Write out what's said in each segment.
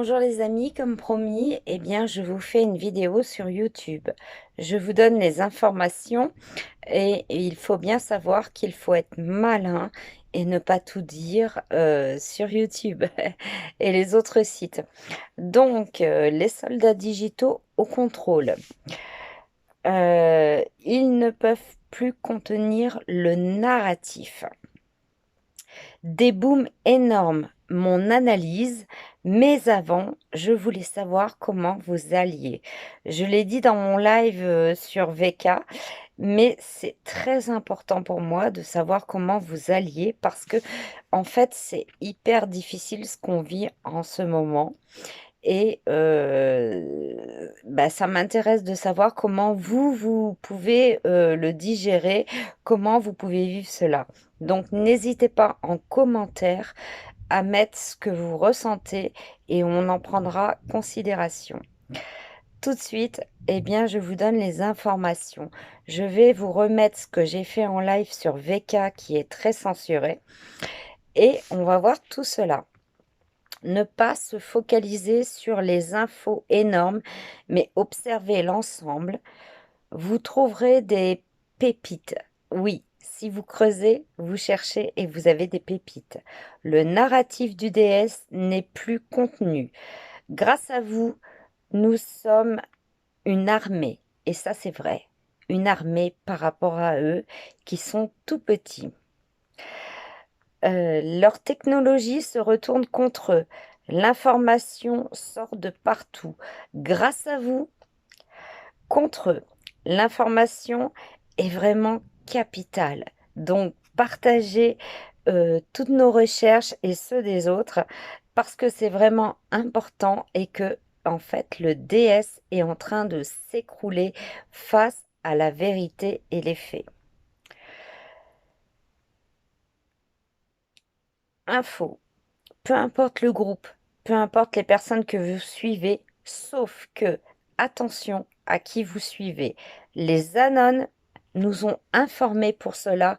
Bonjour les amis, comme promis, je vous fais une vidéo sur YouTube. Je vous donne les informations et il faut bien savoir qu'il faut être malin et ne pas tout dire sur YouTube et les autres sites. Donc, les soldats digitaux au contrôle. Ils ne peuvent plus contenir le narratif. Des booms énormes, mon analyse, mais avant, je voulais savoir comment vous alliez. Je l'ai dit dans mon live sur VK, mais c'est très important pour moi de savoir comment vous alliez parce que, en fait, c'est hyper difficile ce qu'on vit en ce moment. Et ça m'intéresse de savoir comment vous pouvez le digérer, comment vous pouvez vivre cela. Donc, n'hésitez pas en commentaire à mettre ce que vous ressentez et on en prendra considération. Tout de suite, je vous donne les informations. Je vais vous remettre ce que j'ai fait en live sur VK qui est très censuré et on va voir tout cela. Ne pas se focaliser sur les infos énormes, mais observer l'ensemble. Vous trouverez des pépites. Oui, si vous creusez, vous cherchez et vous avez des pépites. Le narratif du DS n'est plus contenu. Grâce à vous, nous sommes une armée. Et ça, c'est vrai. Une armée par rapport à eux qui sont tout petits. Leur technologie se retourne contre eux. L'information sort de partout. Grâce à vous, contre eux. L'information est vraiment capitale. Donc, partagez toutes nos recherches et ceux des autres parce que c'est vraiment important et que, en fait, le DS est en train de s'écrouler face à la vérité et les faits. Info. Peu importe le groupe, peu importe les personnes que vous suivez, sauf que, attention à qui vous suivez. Les Anons nous ont informés pour cela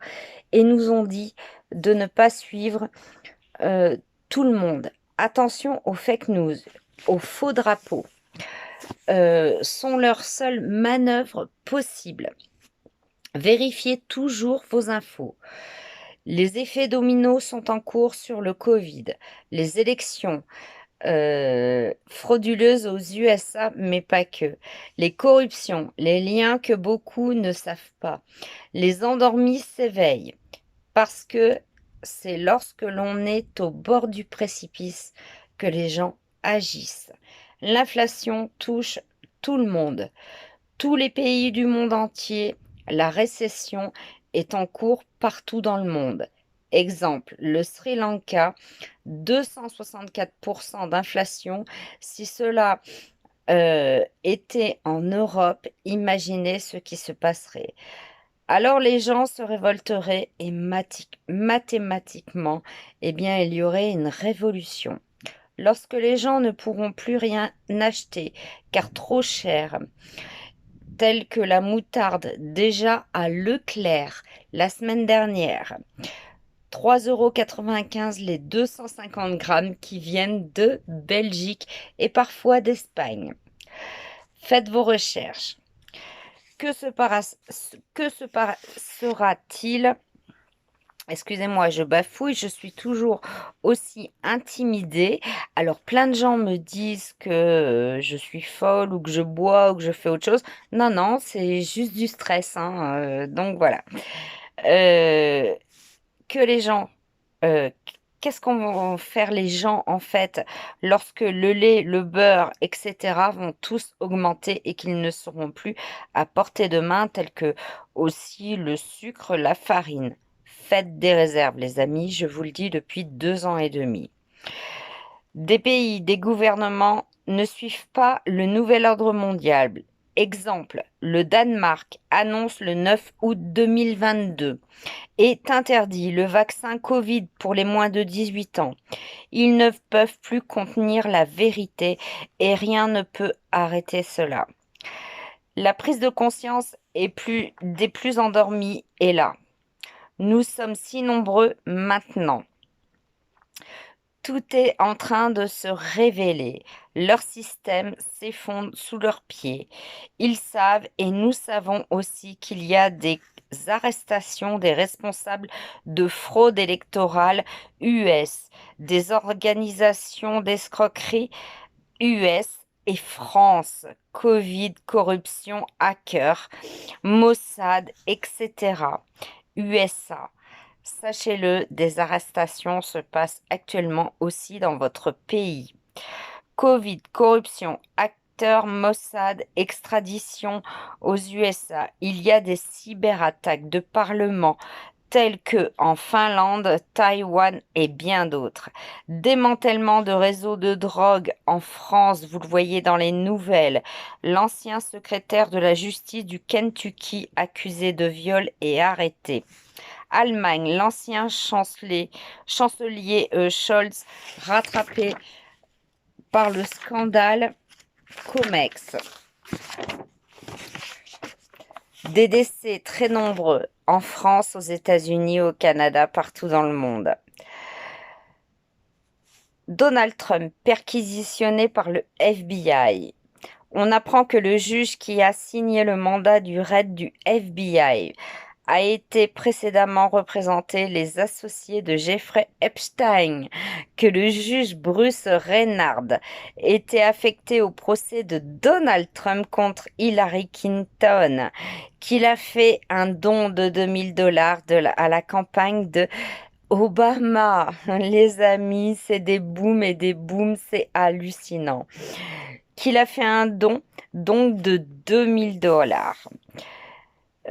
et nous ont dit de ne pas suivre tout le monde. Attention aux fake news, aux faux drapeaux, sont leur seule manœuvre possible. Vérifiez toujours vos infos. Les effets dominos sont en cours sur le Covid, les élections, frauduleuses aux USA, mais pas que. Les corruptions, les liens que beaucoup ne savent pas. Les endormis s'éveillent parce que c'est lorsque l'on est au bord du précipice que les gens agissent. L'inflation touche tout le monde, tous les pays du monde entier. La récession est en cours partout dans le monde. Exemple, le Sri Lanka, 264% d'inflation. Si cela était en Europe, imaginez ce qui se passerait. Alors les gens se révolteraient et mathématiquement, il y aurait une révolution. Lorsque les gens ne pourront plus rien acheter car trop cher, tel que la moutarde déjà à Leclerc la semaine dernière, 3,95 € les 250 grammes qui viennent de Belgique et parfois d'Espagne. Faites vos recherches. Que sera-t-il? Excusez-moi, je bafouille, je suis toujours aussi intimidée. Alors, plein de gens me disent que je suis folle ou que je bois ou que je fais autre chose. Non, non, c'est juste du stress, hein, donc voilà. Euh, que les gens, euh, qu'est-ce qu'on va faire les gens en fait lorsque le lait, le beurre, etc. vont tous augmenter et qu'ils ne seront plus à portée de main, tels que aussi le sucre, la farine. Faites des réserves, les amis, je vous le dis depuis 2 ans et demi. Des pays, des gouvernements ne suivent pas le nouvel ordre mondial. Exemple, le Danemark annonce le 9 août 2022 est interdit le vaccin Covid pour les moins de 18 ans. Ils ne peuvent plus contenir la vérité et rien ne peut arrêter cela. La prise de conscience des plus endormis est là. Nous sommes si nombreux maintenant. Tout est en train de se révéler. Leur système s'effondre sous leurs pieds. Ils savent et nous savons aussi qu'il y a des arrestations des responsables de fraude électorale US, des organisations d'escroquerie US et France, Covid, corruption, hackers, Mossad, etc. USA. Sachez-le, des arrestations se passent actuellement aussi dans votre pays. Covid, corruption, acteurs, Mossad, extradition aux USA. Il y a des cyberattaques de parlements tels que en Finlande, Taïwan et bien d'autres. Démantèlement de réseaux de drogue en France, vous le voyez dans les nouvelles. L'ancien secrétaire de la justice du Kentucky accusé de viol est arrêté. Allemagne, l'ancien chancelier Scholz rattrapé par le scandale Comex. Des décès très nombreux en France, aux États-Unis, au Canada, partout dans le monde. Donald Trump perquisitionné par le FBI. On apprend que le juge qui a signé le mandat du raid du FBI a été précédemment représenté les associés de Jeffrey Epstein, que le juge Bruce Reinhart était affecté au procès de Donald Trump contre Hillary Clinton, qu'il a fait un don de $2000 à la campagne de Obama. Les amis, c'est des booms et des booms, c'est hallucinant. Qu'il a fait un don donc de $2000.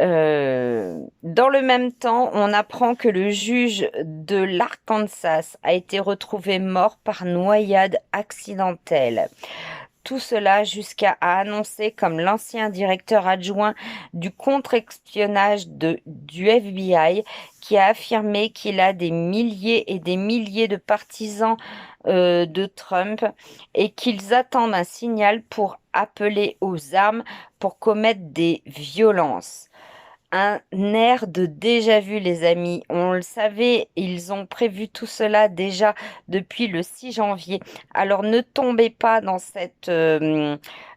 Dans le même temps, on apprend que le juge de l'Arkansas a été retrouvé mort par noyade accidentelle. Tout cela jusqu'à annoncer comme l'ancien directeur adjoint du contre-espionnage du FBI qui a affirmé qu'il a des milliers et des milliers de partisans de Trump et qu'ils attendent un signal pour appeler aux armes pour commettre des violences. Un air de déjà-vu, les amis. On le savait, ils ont prévu tout cela déjà depuis le 6 janvier. Alors ne tombez pas dans cette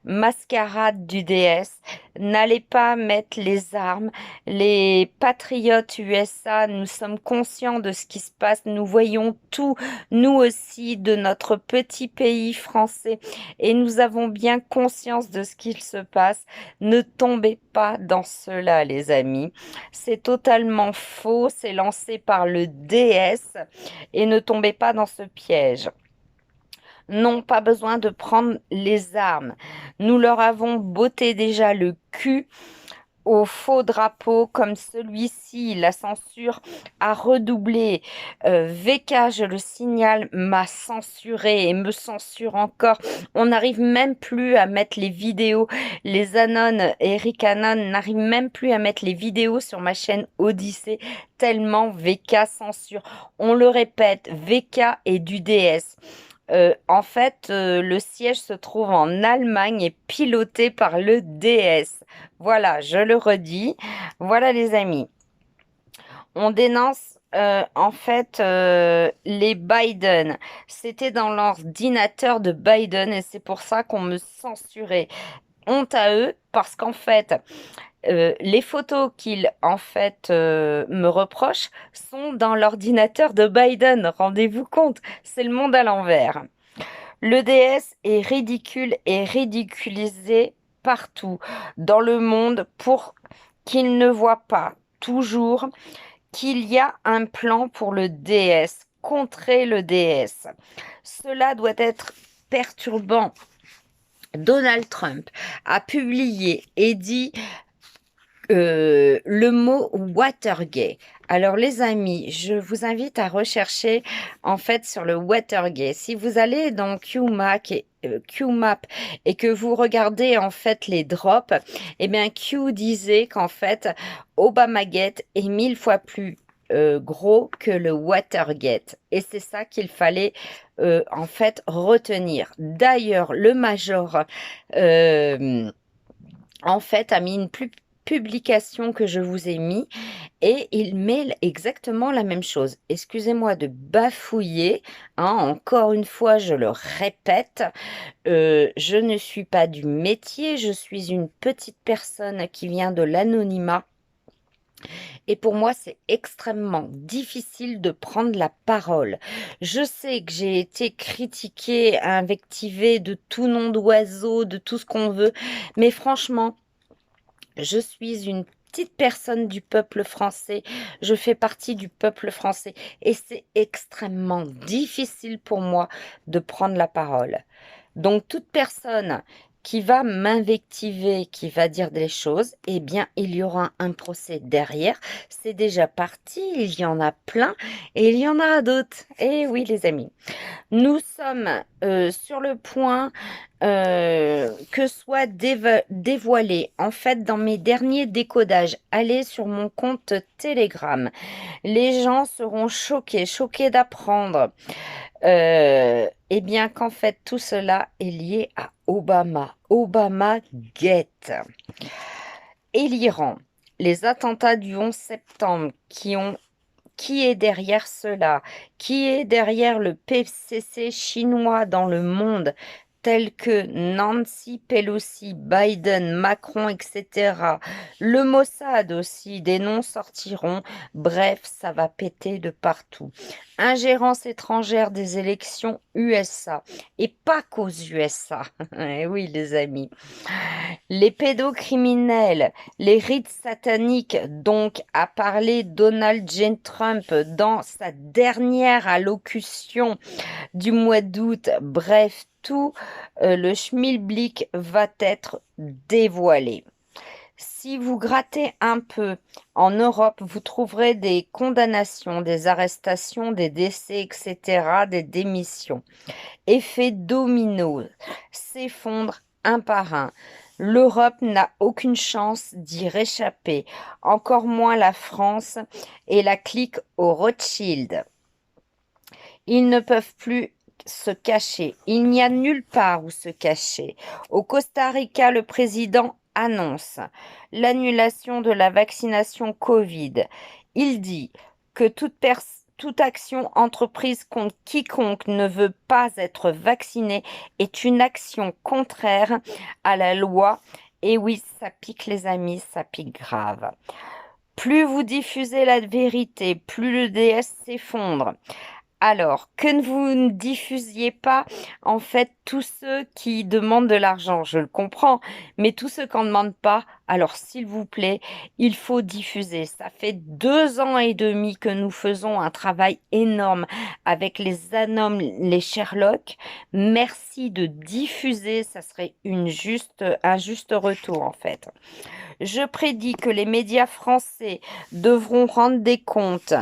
mascarade du DS. N'allez pas mettre les armes. Les patriotes USA, nous sommes conscients de ce qui se passe. Nous voyons tout, nous aussi, de notre petit pays français. Et nous avons bien conscience de ce qu'il se passe. Ne tombez pas dans cela, les amis. C'est totalement faux, c'est lancé par le DS et ne tombez pas dans ce piège. Non, pas besoin de prendre les armes. Nous leur avons botté déjà le cul aux faux drapeaux comme celui-ci. La censure a redoublé. VK, je le signale, m'a censuré et me censure encore. On n'arrive même plus à mettre les vidéos. Les Anon, Eric Anon n'arrivent même plus à mettre les vidéos sur ma chaîne Odyssée tellement VK censure. On le répète, VK est du DS. En fait, le siège se trouve en Allemagne et piloté par le DS. Voilà, je le redis. Voilà les amis. On dénonce en fait les Biden. C'était dans l'ordinateur de Biden et c'est pour ça qu'on me censurait. Honte à eux parce qu'en fait, les photos qu'ils en fait me reprochent sont dans l'ordinateur de Biden. Rendez-vous compte, c'est le monde à l'envers. Le DS est ridicule et ridiculisé partout dans le monde pour qu'ils ne voient pas toujours qu'il y a un plan pour le DS, contrer le DS. Cela doit être perturbant. Donald Trump a publié et dit le mot Watergate. Alors les amis, je vous invite à rechercher en fait sur le Watergate. Si vous allez dans QMAP et que vous regardez en fait les drops, eh bien Q disait qu'en fait Obamagate est 1000 fois plus gros que le Watergate. Et c'est ça qu'il fallait en fait retenir. D'ailleurs, le major en fait a mis une plus publication que je vous ai mis et il met exactement la même chose. Excusez-moi de bafouiller, hein, encore une fois, je le répète, je ne suis pas du métier, je suis une petite personne qui vient de l'anonymat. Et pour moi, c'est extrêmement difficile de prendre la parole. Je sais que j'ai été critiquée, invectivée de tout nom d'oiseau, de tout ce qu'on veut, mais franchement, je suis une petite personne du peuple français, je fais partie du peuple français et c'est extrêmement difficile pour moi de prendre la parole. Donc toute personne qui va m'invectiver, qui va dire des choses, eh bien il y aura un procès derrière. C'est déjà parti, il y en a plein et il y en aura d'autres. Eh oui les amis. Nous sommes sur le point que soit dévoilé. En fait, dans mes derniers décodages, allez sur mon compte Telegram. Les gens seront choqués d'apprendre eh bien qu'en fait tout cela est lié à Obama. Obama Gate. Et l'Iran. Les attentats du 11 septembre qui est derrière cela? Qui est derrière le PCC chinois dans le monde, tel que Nancy Pelosi, Biden, Macron, etc. Le Mossad aussi, des noms sortiront. Bref, ça va péter de partout. Ingérence étrangère des élections USA. Et pas qu'aux USA. Eh oui, les amis. Les pédocriminels, les rites sataniques, donc a parlé Donald J. Trump dans sa dernière allocution du mois d'août. Bref, tout le schmilblick va être dévoilé. Si vous grattez un peu en Europe, vous trouverez des condamnations, des arrestations, des décès, etc., des démissions. Effet domino, s'effondre un par un. L'Europe n'a aucune chance d'y réchapper, encore moins la France et la clique aux Rothschild. Ils ne peuvent plus se cacher. Il n'y a nulle part où se cacher. Au Costa Rica, le président annonce l'annulation de la vaccination Covid. Il dit que toute action entreprise contre quiconque ne veut pas être vacciné est une action contraire à la loi. Et oui, ça pique les amis, ça pique grave. Plus vous diffusez la vérité, plus le DS s'effondre. Alors, que vous ne diffusiez pas, en fait, tous ceux qui demandent de l'argent, je le comprends, mais tous ceux qui n'en demandent pas, alors s'il vous plaît, il faut diffuser. Ça fait 2 ans et demi que nous faisons un travail énorme avec les Anom, les Sherlock. Merci de diffuser, ça serait un juste retour, en fait. Je prédis que les médias français devront rendre des comptes.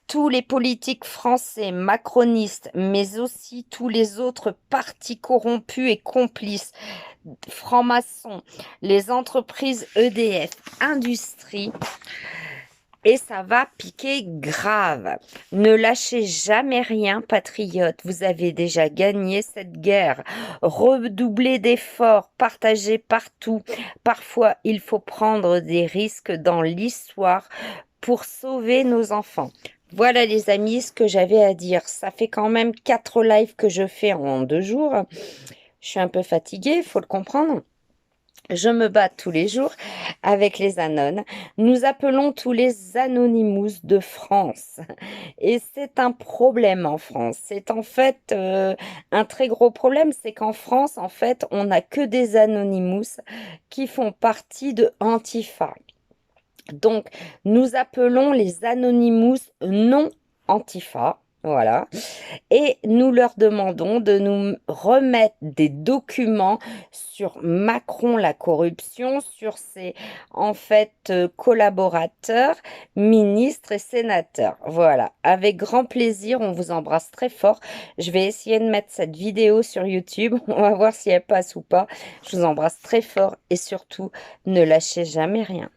Tous les politiques français macronistes, mais aussi tous les autres partis corrompus et complices, francs-maçons, les entreprises EDF, industrie, et ça va piquer grave. Ne lâchez jamais rien, patriotes. Vous avez déjà gagné cette guerre. Redoublez d'efforts, partagez partout. Parfois, il faut prendre des risques dans l'histoire pour sauver nos enfants. Voilà les amis, ce que j'avais à dire. Ça fait quand même 4 lives que je fais en 2 jours. Je suis un peu fatiguée, il faut le comprendre. Je me bats tous les jours avec les Anones. Nous appelons tous les Anonymous de France. Et c'est un problème en France. C'est en fait un très gros problème. C'est qu'en France, en fait, on n'a que des Anonymous qui font partie de Antifa. Donc, nous appelons les Anonymous non Antifa. Voilà. Et nous leur demandons de nous remettre des documents sur Macron, la corruption, sur ses, en fait, collaborateurs, ministres et sénateurs. Voilà. Avec grand plaisir, on vous embrasse très fort. Je vais essayer de mettre cette vidéo sur YouTube. On va voir si elle passe ou pas. Je vous embrasse très fort et surtout, ne lâchez jamais rien.